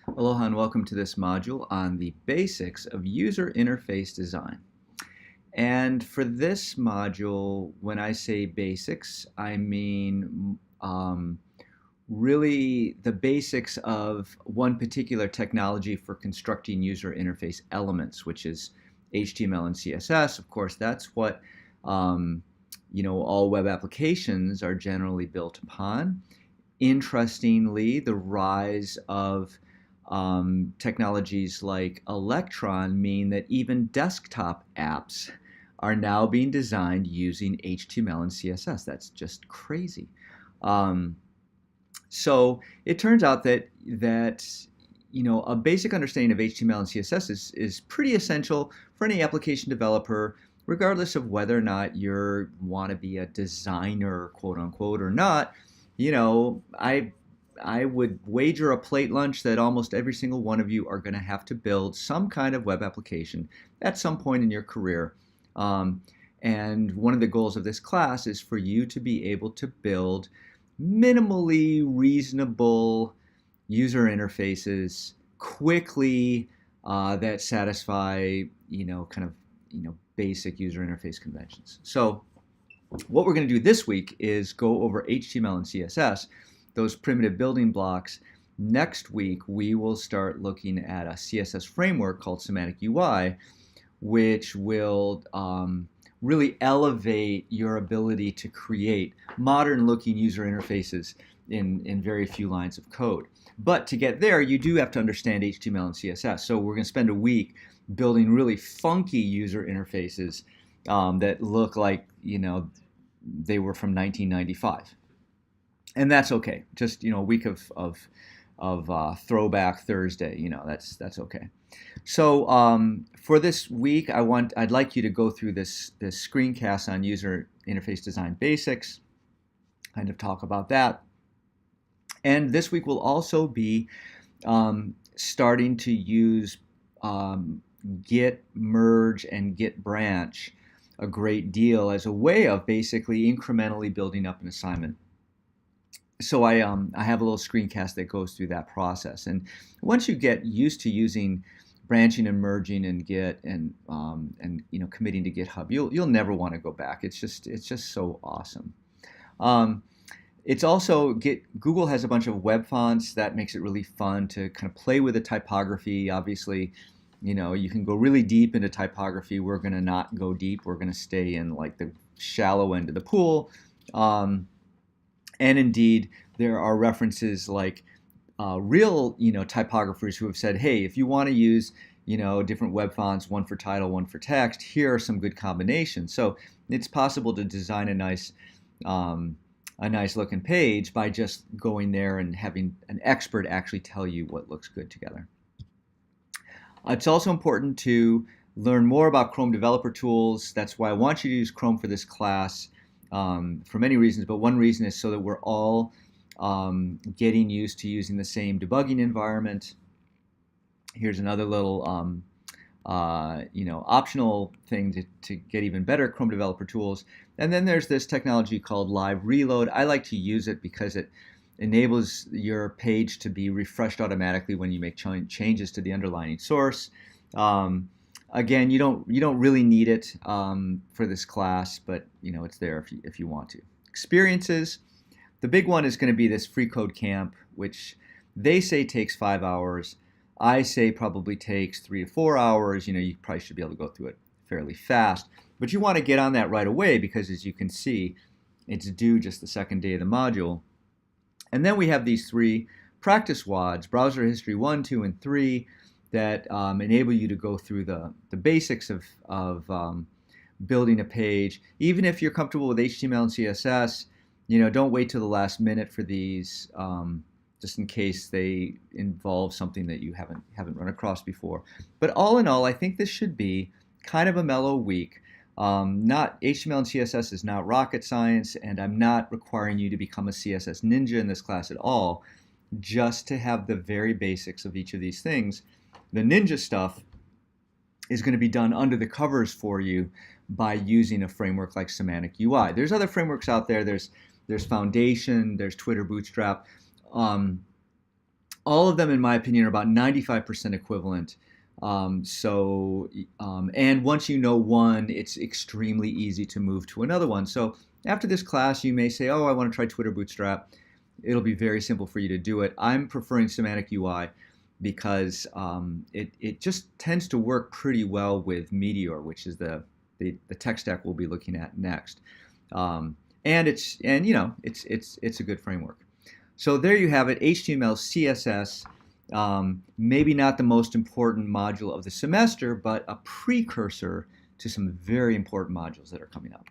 Aloha and welcome to this module on the basics of user interface design. And for this module, when I say basics, I mean really the basics of one particular technology for constructing user interface elements, which is HTML and CSS. Of course, that's what all web applications are generally built upon. Interestingly, the rise of technologies like Electron mean that even desktop apps are now being designed using HTML and CSS. That's just crazy. So it turns out that a basic understanding of HTML and CSS is pretty essential for any application developer, regardless of whether or not you want to be a designer, quote unquote, or not. I would wager a plate lunch that almost every single one of you are going to have to build some kind of web application at some point in your career. And one of the goals of this class is for you to be able to build minimally reasonable user interfaces quickly that satisfy basic user interface conventions. So what we're going to do this week is go over HTML and CSS, those primitive building blocks. Next week, we will start looking at a CSS framework called Semantic UI, which will really elevate your ability to create modern-looking user interfaces in very few lines of code. But to get there, you do have to understand HTML and CSS. So we're going to spend a week building really funky user interfaces that look like they were from 1995. And that's okay. Just a week of Throwback Thursday. That's okay. So for this week, I'd like you to go through this screencast on user interface design basics, kind of talk about that. And this week we'll also be starting to use git merge and git branch a great deal as a way of basically incrementally building up an assignment. So I have a little screencast that goes through that process. And once you get used to using branching and merging in Git and committing to GitHub, you'll never want to go back. It's just so awesome. It's also Google has a bunch of web fonts that makes it really fun to kind of play with the typography. Obviously, you can go really deep into typography. We're going to not go deep. We're going to stay in like the shallow end of the pool. And indeed, there are references like real typographers who have said, hey, if you want to use different web fonts, one for title, one for text, here are some good combinations. So it's possible to design a nice looking page by just going there and having an expert actually tell you what looks good together. It's also important to learn more about Chrome developer tools. That's why I want you to use Chrome for this class for many reasons, but one reason is so that we're all getting used to using the same debugging environment. Here's another little optional thing to get even better Chrome developer tools. And then there's this technology called Live Reload. I like to use it because it enables your page to be refreshed automatically when you make changes to the underlying source. Again, you don't really need it for this class, but it's there if you want to. Experiences. The big one is going to be this free code camp, which they say takes 5 hours. I say probably takes 3 to 4 hours. You probably should be able to go through it fairly fast. But you want to get on that right away because, as you can see, it's due just the second day of the module. And then we have these 3 practice WODs, Browser History 1, 2, and 3, that enable you to go through the basics of building a page. Even if you're comfortable with HTML and CSS, don't wait till the last minute for these, just in case they involve something that you haven't run across before. But all in all, I think this should be kind of a mellow week. Not HTML and CSS is not rocket science, and I'm not requiring you to become a CSS ninja in this class at all, just to have the very basics of each of these things. The ninja stuff is going to be done under the covers for you by using a framework like Semantic UI. There's other frameworks out there. There's Foundation, there's Twitter Bootstrap. All of them, in my opinion, are about 95% equivalent. And once you know one, it's extremely easy to move to another one. So after this class, you may say, oh, I want to try Twitter Bootstrap. It'll be very simple for you to do it. I'm preferring Semantic UI because it just tends to work pretty well with Meteor, which is the tech stack we'll be looking at next. And it's a good framework. So there you have it, HTML, CSS. Maybe not the most important module of the semester, but a precursor to some very important modules that are coming up.